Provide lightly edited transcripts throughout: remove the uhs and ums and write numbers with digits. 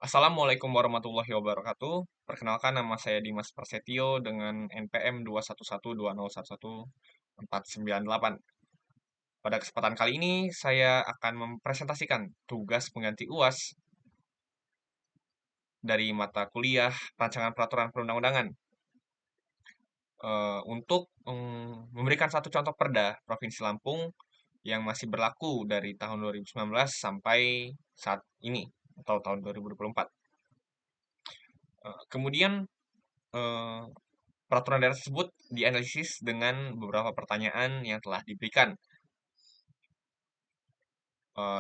Assalamualaikum warahmatullahi wabarakatuh. Perkenalkan nama saya Dimas Prasetyo dengan NPM 21120114988. Pada kesempatan kali ini saya akan mempresentasikan tugas pengganti UAS dari mata kuliah Rancangan Peraturan Perundang-undangan untuk memberikan satu contoh perda Provinsi Lampung yang masih berlaku dari tahun 2019 sampai saat ini atau tahun 2024. Kemudian eh, peraturan daerah tersebut dianalisis dengan beberapa pertanyaan yang telah diberikan.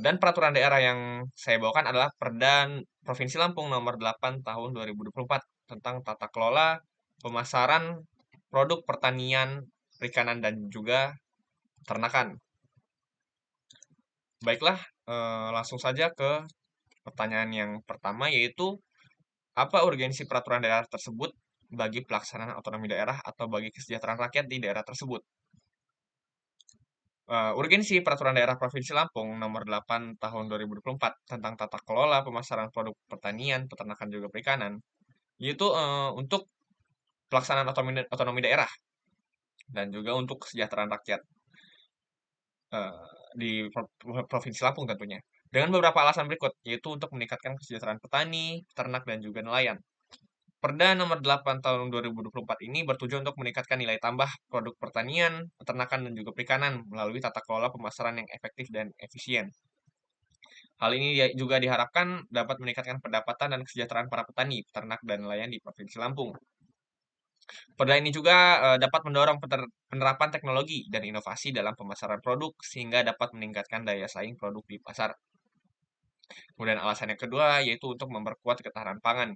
Dan peraturan daerah yang saya bawakan adalah Perda Provinsi Lampung nomor 8 tahun 2024 tentang tata kelola pemasaran produk pertanian, perikanan, dan juga peternakan. Baiklah, langsung saja ke pertanyaan yang pertama, yaitu apa urgensi peraturan daerah tersebut bagi pelaksanaan otonomi daerah atau bagi kesejahteraan rakyat di daerah tersebut. Urgensi Peraturan Daerah Provinsi Lampung Nomor 8 Tahun 2024 tentang tata kelola pemasaran produk pertanian, peternakan, juga perikanan, yaitu untuk pelaksanaan otonomi, otonomi daerah dan juga untuk kesejahteraan rakyat di Provinsi Lampung tentunya. Dengan beberapa alasan berikut, yaitu untuk meningkatkan kesejahteraan petani, peternak, dan juga nelayan. Perda nomor 8 tahun 2024 ini bertujuan untuk meningkatkan nilai tambah produk pertanian, peternakan, dan juga perikanan melalui tata kelola pemasaran yang efektif dan efisien. Hal ini juga diharapkan dapat meningkatkan pendapatan dan kesejahteraan para petani, peternak, dan nelayan di Provinsi Lampung. Perda ini juga dapat mendorong penerapan teknologi dan inovasi dalam pemasaran produk sehingga dapat meningkatkan daya saing produk di pasar. Kemudian alasan yang kedua yaitu untuk memperkuat ketahanan pangan.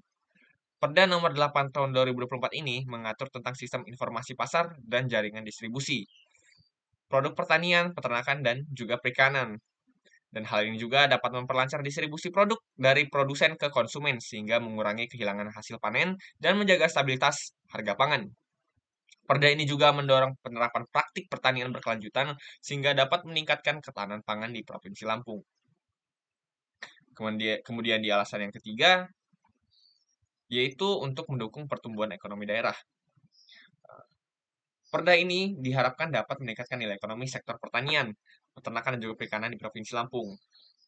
Perda nomor 8 tahun 2024 ini mengatur tentang sistem informasi pasar dan jaringan distribusi, produk pertanian, peternakan, dan juga perikanan. Dan hal ini juga dapat memperlancar distribusi produk dari produsen ke konsumen sehingga mengurangi kehilangan hasil panen dan menjaga stabilitas harga pangan. Perda ini juga mendorong penerapan praktik pertanian berkelanjutan sehingga dapat meningkatkan ketahanan pangan di Provinsi Lampung. Kemudian di alasan yang ketiga, yaitu untuk mendukung pertumbuhan ekonomi daerah. Perda ini diharapkan dapat meningkatkan nilai ekonomi sektor pertanian, peternakan, dan juga perikanan di Provinsi Lampung,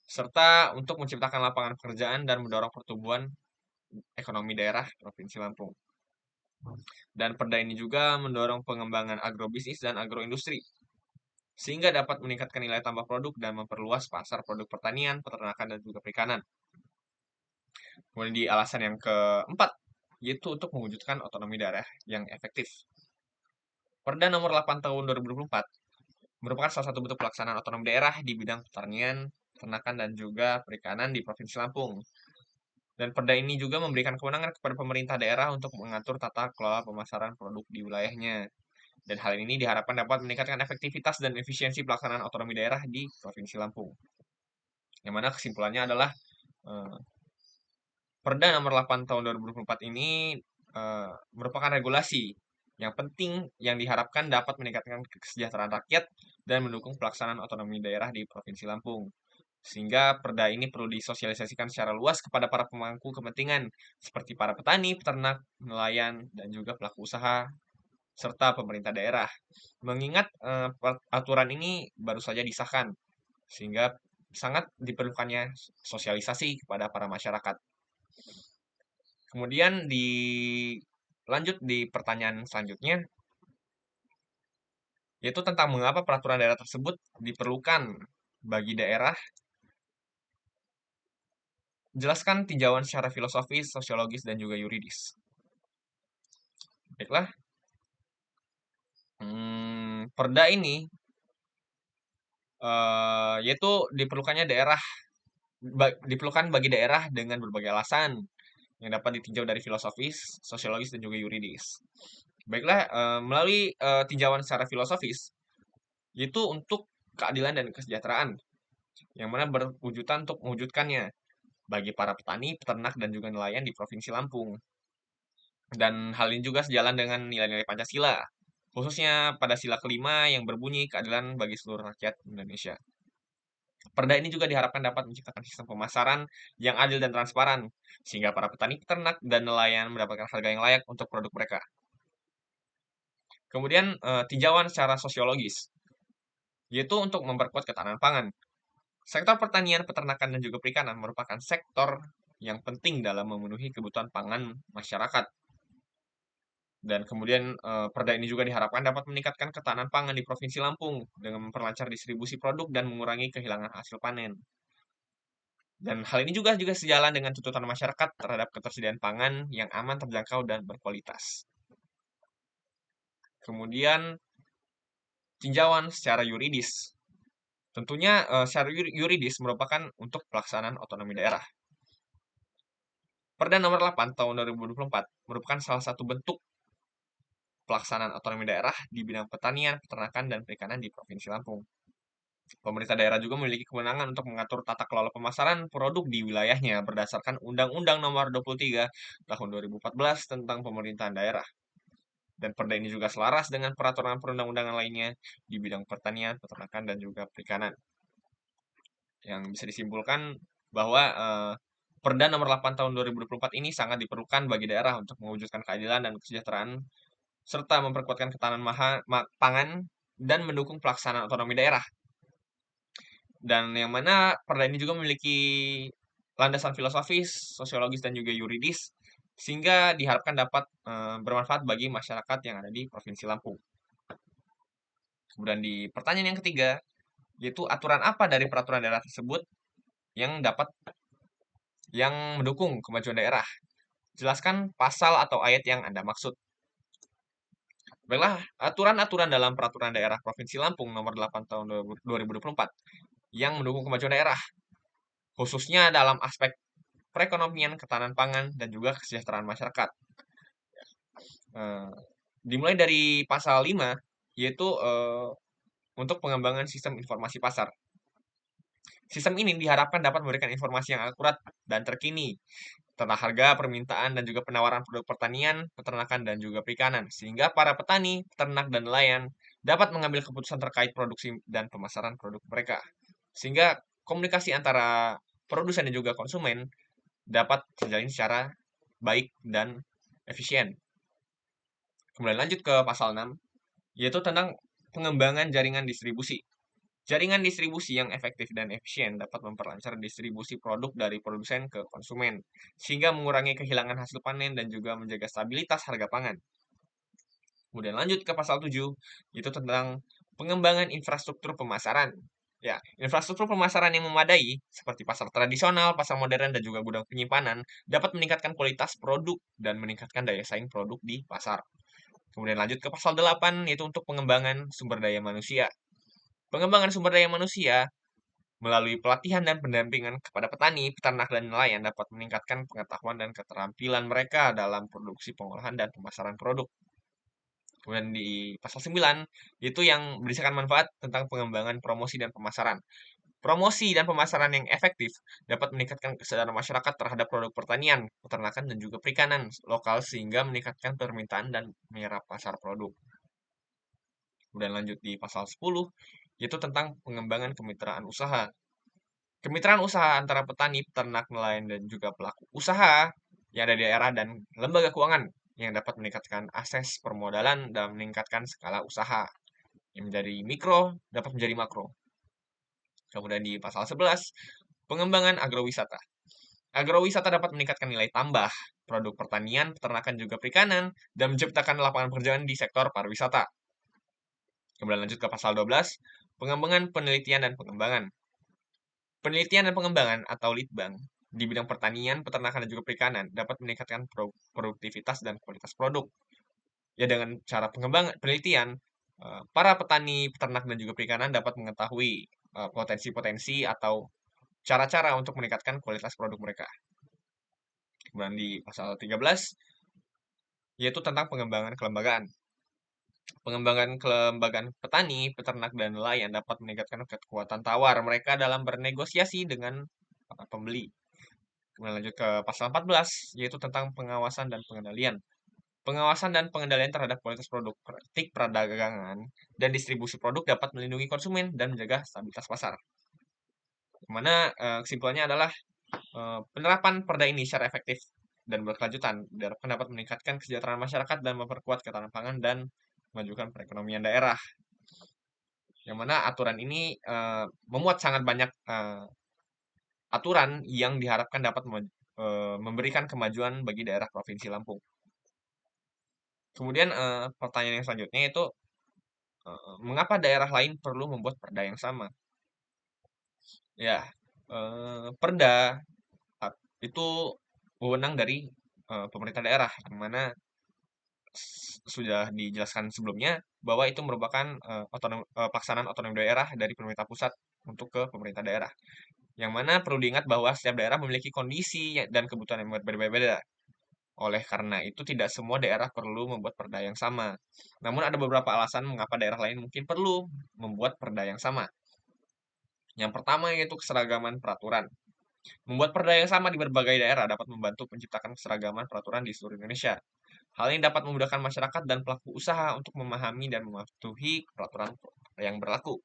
serta untuk menciptakan lapangan pekerjaan dan mendorong pertumbuhan ekonomi daerah Provinsi Lampung. Dan perda ini juga mendorong pengembangan agrobisnis dan agroindustri, sehingga dapat meningkatkan nilai tambah produk dan memperluas pasar produk pertanian, peternakan, dan juga perikanan. Kemudian di alasan yang keempat, yaitu untuk mewujudkan otonomi daerah yang efektif. Perda nomor 8 tahun 2024 merupakan salah satu bentuk pelaksanaan otonomi daerah di bidang pertanian, peternakan, dan juga perikanan di Provinsi Lampung. Dan perda ini juga memberikan kewenangan kepada pemerintah daerah untuk mengatur tata kelola pemasaran produk di wilayahnya. Dan hal ini diharapkan dapat meningkatkan efektivitas dan efisiensi pelaksanaan otonomi daerah di Provinsi Lampung. Yang mana kesimpulannya adalah eh, Perda nomor 8 tahun 2024 ini merupakan regulasi yang penting yang diharapkan dapat meningkatkan kesejahteraan rakyat dan mendukung pelaksanaan otonomi daerah di Provinsi Lampung. Sehingga perda ini perlu disosialisasikan secara luas kepada para pemangku kepentingan seperti para petani, peternak, nelayan, dan juga pelaku usaha serta pemerintah daerah. Mengingat aturan ini baru saja disahkan sehingga sangat diperlukannya sosialisasi kepada para masyarakat. Kemudian lanjut di pertanyaan selanjutnya, yaitu tentang mengapa peraturan daerah tersebut diperlukan bagi daerah. Jelaskan tinjauan secara filosofis, sosiologis, dan juga yuridis. Baiklah, perda ini yaitu diperlukan bagi daerah dengan berbagai alasan yang dapat ditinjau dari filosofis, sosiologis, dan juga yuridis. Baiklah, melalui tinjauan secara filosofis, yaitu untuk keadilan dan kesejahteraan, yang mana berwujudan untuk mewujudkannya bagi para petani, peternak, dan juga nelayan di Provinsi Lampung. Dan hal ini juga sejalan dengan nilai-nilai Pancasila, khususnya pada sila kelima yang berbunyi keadilan bagi seluruh rakyat Indonesia. Perda ini juga diharapkan dapat menciptakan sistem pemasaran yang adil dan transparan, sehingga para petani, peternak, dan nelayan mendapatkan harga yang layak untuk produk mereka. Kemudian tinjauan secara sosiologis, yaitu untuk memperkuat ketahanan pangan. Sektor pertanian, peternakan, dan juga perikanan merupakan sektor yang penting dalam memenuhi kebutuhan pangan masyarakat. Dan kemudian perda ini juga diharapkan dapat meningkatkan ketahanan pangan di Provinsi Lampung dengan memperlancar distribusi produk dan mengurangi kehilangan hasil panen. Dan hal ini juga sejalan dengan tuntutan masyarakat terhadap ketersediaan pangan yang aman, terjangkau, dan berkualitas. Kemudian tinjauan secara yuridis. Tentunya secara yuridis merupakan untuk pelaksanaan otonomi daerah. Perda nomor 8 tahun 2024 merupakan salah satu bentuk pelaksanaan otonomi daerah di bidang pertanian, peternakan, dan perikanan di Provinsi Lampung. Pemerintah daerah juga memiliki kewenangan untuk mengatur tata kelola pemasaran produk di wilayahnya berdasarkan Undang-Undang Nomor 23 Tahun 2014 tentang Pemerintahan Daerah. Dan perda ini juga selaras dengan peraturan perundang-undangan lainnya di bidang pertanian, peternakan, dan juga perikanan. Yang bisa disimpulkan bahwa Perda nomor 8 tahun 2024 ini sangat diperlukan bagi daerah untuk mewujudkan keadilan dan kesejahteraan serta memperkuatkan ketahanan pangan dan mendukung pelaksanaan otonomi daerah. Dan yang mana perda ini juga memiliki landasan filosofis, sosiologis, dan juga yuridis, sehingga diharapkan dapat bermanfaat bagi masyarakat yang ada di Provinsi Lampung. Kemudian di pertanyaan yang ketiga, yaitu aturan apa dari peraturan daerah tersebut yang mendukung kemajuan daerah. Jelaskan pasal atau ayat yang Anda maksud. Baiklah, aturan-aturan dalam peraturan daerah Provinsi Lampung nomor 8 tahun 2024 yang mendukung kemajuan daerah, khususnya dalam aspek perekonomian, ketahanan pangan, dan juga kesejahteraan masyarakat. Dimulai dari pasal 5, yaitu untuk pengembangan sistem informasi pasar. Sistem ini diharapkan dapat memberikan informasi yang akurat dan terkini tentang harga, permintaan, dan juga penawaran produk pertanian, peternakan, dan juga perikanan, sehingga para petani, peternak, dan nelayan dapat mengambil keputusan terkait produksi dan pemasaran produk mereka. Sehingga komunikasi antara produsen dan juga konsumen dapat terjalin secara baik dan efisien. Kemudian lanjut ke pasal 6, yaitu tentang pengembangan jaringan distribusi. Jaringan distribusi yang efektif dan efisien dapat memperlancar distribusi produk dari produsen ke konsumen, sehingga mengurangi kehilangan hasil panen dan juga menjaga stabilitas harga pangan. Kemudian lanjut ke pasal 7, yaitu tentang pengembangan infrastruktur pemasaran. Ya, infrastruktur pemasaran yang memadai, seperti pasar tradisional, pasar modern, dan juga gudang penyimpanan, dapat meningkatkan kualitas produk dan meningkatkan daya saing produk di pasar. Kemudian lanjut ke pasal 8, yaitu untuk pengembangan sumber daya manusia. Pengembangan sumber daya manusia melalui pelatihan dan pendampingan kepada petani, peternak, dan nelayan dapat meningkatkan pengetahuan dan keterampilan mereka dalam produksi, pengolahan, dan pemasaran produk. Kemudian di pasal 9, itu yang berisikan manfaat tentang pengembangan promosi dan pemasaran. Promosi dan pemasaran yang efektif dapat meningkatkan kesadaran masyarakat terhadap produk pertanian, peternakan, dan juga perikanan lokal sehingga meningkatkan permintaan dan menyerap pasar produk. Kemudian lanjut di pasal 10, yaitu tentang pengembangan kemitraan usaha. Kemitraan usaha antara petani, peternak, nelayan, dan juga pelaku usaha yang ada di daerah dan lembaga keuangan yang dapat meningkatkan akses permodalan dan meningkatkan skala usaha yang menjadi mikro dapat menjadi makro. Kemudian di pasal 11, pengembangan agrowisata. Agrowisata dapat meningkatkan nilai tambah produk pertanian, peternakan, juga perikanan dan menciptakan lapangan pekerjaan di sektor pariwisata. Kemudian lanjut ke pasal 12, pengembangan penelitian dan pengembangan. Penelitian dan pengembangan atau litbang di bidang pertanian, peternakan, dan juga perikanan dapat meningkatkan produktivitas dan kualitas produk. Ya dengan cara pengembangan penelitian, para petani, peternak, dan juga perikanan dapat mengetahui potensi-potensi atau cara-cara untuk meningkatkan kualitas produk mereka. Kemudian di pasal 13, yaitu tentang pengembangan kelembagaan. Pengembangan kelembagaan petani, peternak, dan nelayan dapat meningkatkan kekuatan tawar mereka dalam bernegosiasi dengan pembeli. Kemudian lanjut ke pasal 14, yaitu tentang pengawasan dan pengendalian. Pengawasan dan pengendalian terhadap kualitas produk, praktik perdagangan, dan distribusi produk dapat melindungi konsumen dan menjaga stabilitas pasar. Mana kesimpulannya adalah penerapan perda ini secara efektif dan berkelanjutan diharapkan dapat meningkatkan kesejahteraan masyarakat dan memperkuat ketahanan pangan dan memajukan perekonomian daerah. Yang mana aturan ini memuat sangat banyak aturan yang diharapkan dapat memberikan kemajuan bagi daerah Provinsi Lampung. Kemudian pertanyaan yang selanjutnya itu mengapa daerah lain perlu membuat perda yang sama? Ya, perda itu wewenang dari pemerintah daerah, yang mana sudah dijelaskan sebelumnya bahwa itu merupakan pelaksanaan otonomi daerah dari pemerintah pusat untuk ke pemerintah daerah. Yang mana perlu diingat bahwa setiap daerah memiliki kondisi dan kebutuhan yang berbeda-beda. Oleh karena itu, tidak semua daerah perlu membuat perda yang sama. Namun ada beberapa alasan mengapa daerah lain mungkin perlu membuat perda yang sama. Yang pertama yaitu keseragaman peraturan. Membuat perda yang sama di berbagai daerah dapat membantu menciptakan keseragaman peraturan di seluruh Indonesia. Hal ini dapat memudahkan masyarakat dan pelaku usaha untuk memahami dan mematuhi peraturan yang berlaku.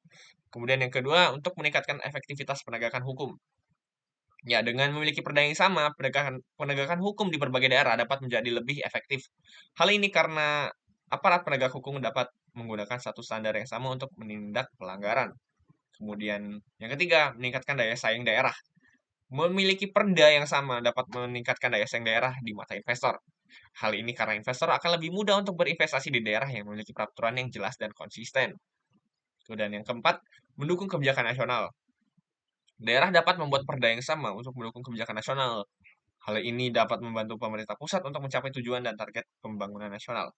Kemudian yang kedua, untuk meningkatkan efektivitas penegakan hukum. Ya, dengan memiliki perda yang sama, penegakan hukum di berbagai daerah dapat menjadi lebih efektif. Hal ini karena aparat penegak hukum dapat menggunakan satu standar yang sama untuk menindak pelanggaran. Kemudian yang ketiga, meningkatkan daya saing daerah. Memiliki perda yang sama dapat meningkatkan daya saing daerah di mata investor. Hal ini karena investor akan lebih mudah untuk berinvestasi di daerah yang memiliki peraturan yang jelas dan konsisten. Dan yang keempat, mendukung kebijakan nasional. Daerah dapat membuat perda yang sama untuk mendukung kebijakan nasional. Hal ini dapat membantu pemerintah pusat untuk mencapai tujuan dan target pembangunan nasional.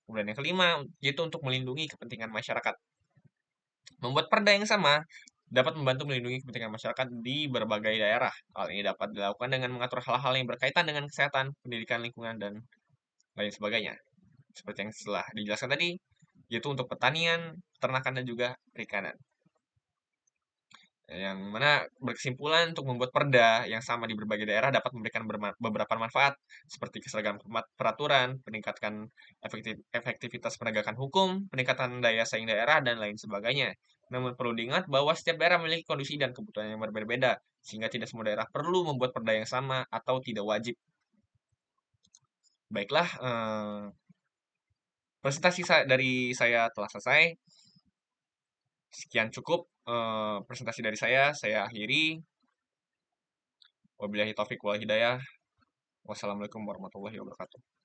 Kemudian yang kelima, yaitu untuk melindungi kepentingan masyarakat. Membuat perda yang sama dapat membantu melindungi kepentingan masyarakat di berbagai daerah. Hal ini dapat dilakukan dengan mengatur hal-hal yang berkaitan dengan kesehatan, pendidikan, lingkungan, dan lain sebagainya. Seperti yang telah dijelaskan tadi, yaitu untuk pertanian, peternakan, dan juga perikanan. Yang mana berkesimpulan untuk membuat perda yang sama di berbagai daerah dapat memberikan beberapa manfaat, seperti keseragaman peraturan, peningkatkan efektivitas penegakan hukum, peningkatan daya saing daerah, dan lain sebagainya. Namun perlu diingat bahwa setiap daerah memiliki kondisi dan kebutuhan yang berbeda-beda, sehingga tidak semua daerah perlu membuat perda yang sama atau tidak wajib. Baiklah, presentasi dari saya telah selesai. Sekian cukup presentasi dari saya akhiri. Wabillahi taufik wal hidayah. Wassalamualaikum warahmatullahi wabarakatuh.